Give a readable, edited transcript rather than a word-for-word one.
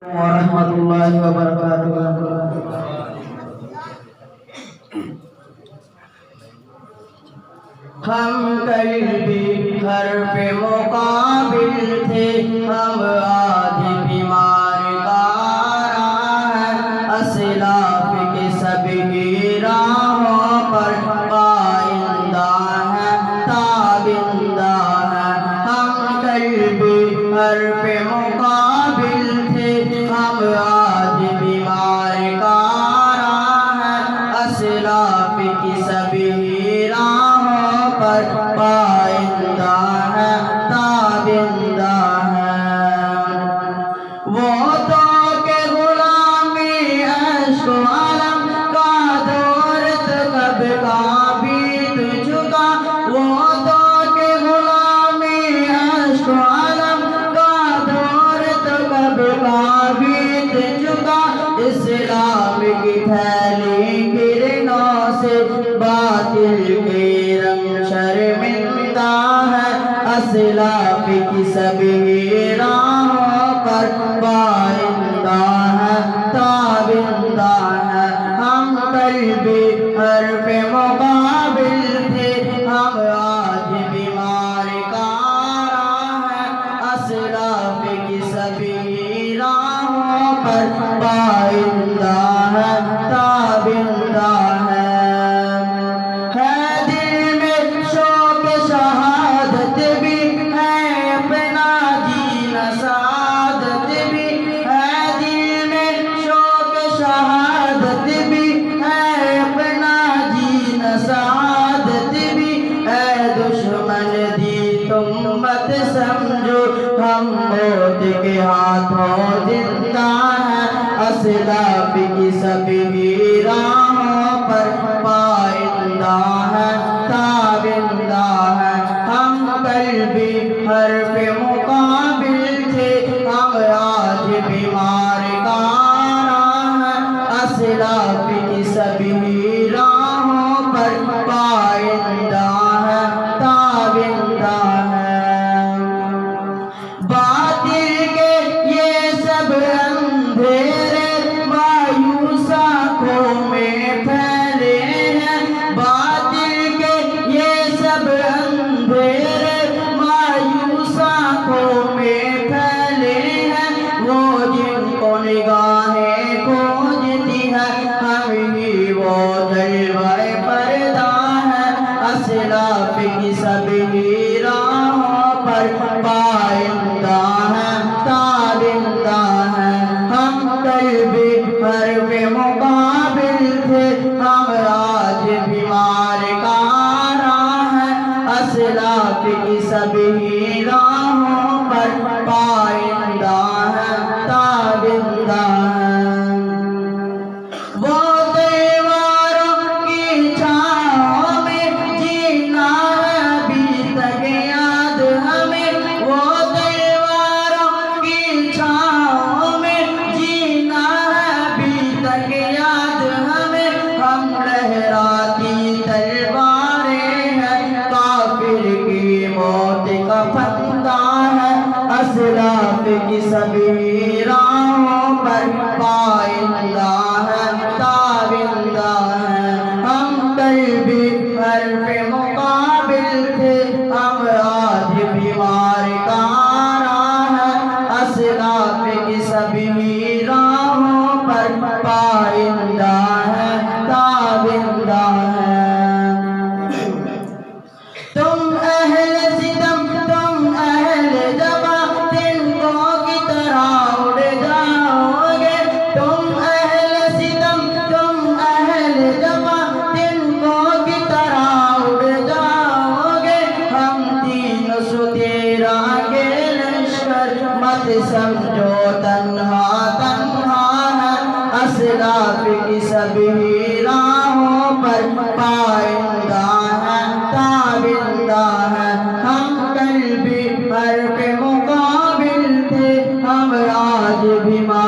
warahmatullahi wabarakatuh. हम कल भी घर पे मुकाबिल थे, हम आज बीमार कारा है। असलाफ के सभी राहों पर पाइंदा है, ताबिंदा है। हम कल भी घर पे मुकाबिल थे, हम आज बीमार कारा है। असलाफ की सभी पाइंदा है, ताबिंदा है। वो तो के गुलामी अश्क आलम का दौर कब का बीत चुका। वो तो के गुलामी अश्क आलम का दौर कब का बीत चुका। इस्लाम की फैली किरणों से बातिल के शर्मिंदा है। असलाफ की सभी राहों पर पाइंदा है, ताबिंदा है। हम कल भी हर पे मुकाबिल थे, हम आज बीमार कारा है। असलाफ की सभी राहों पर पाइंदा है, ताबिंदा है। मत समझो हम मौत के हाथों जिंदा है। असलाफ की सभी राहों पर पाइंदा है, ताबिंदा है। हम कल भी हर पे मुकाबिल थे, हम आज बीमार कारा है। असलाफ की सभी राहों पर पाइंदा है, ताबिंदा है। बातिल के ये सब अंधेरे मायूस आँखों में फैले हैं। बातिल के ये सब अंधेरे मायूस आँखों में फैले हैं। वो जिनको निगाहें खोजती है, हम ही वो जलवाए पर्दा है। असलाफ की सभी राहों पर पाइंदा है, ताबिंदा है। हम कल भी हर पे मुकाबिल थे, हम आज बीमार कारा है। असलाफ की सभी राहों पर पाइंदा है, ताबिंदा है। वो दीवारों की छाँव में जीना है अभी तक याद हमें। वो दीवारों की छाँव में जीना है अभी तक याद हमें। हम लहराती तलवारें हैं, काफिर की मौत का फंदा है। असलाफ की सभी राहों पर पाइंदा है, ताबिंदा है। हम कल भी हर पे मुकाबिल थे, हम आज बीमार कारा है। असलाफ की सभी राहों पर पाइंदा है, ताबिंदा है। तुम अहले सितम, तुम अहले जबा, तिनकों की तरह उड़ जाओगे। तुम अहले सितम, तुम अहले जबा, तिनकों की तरह उड़ जाओगे। हम तीनों सौ तेरा के लश्कर, मत समझो तन्हा तन्हा है। असलाफ की सभी राहों पर पाइंदा है, ताबिंदा है। हम कल भी हर पे मुकाबिल थे, हम आज बीमार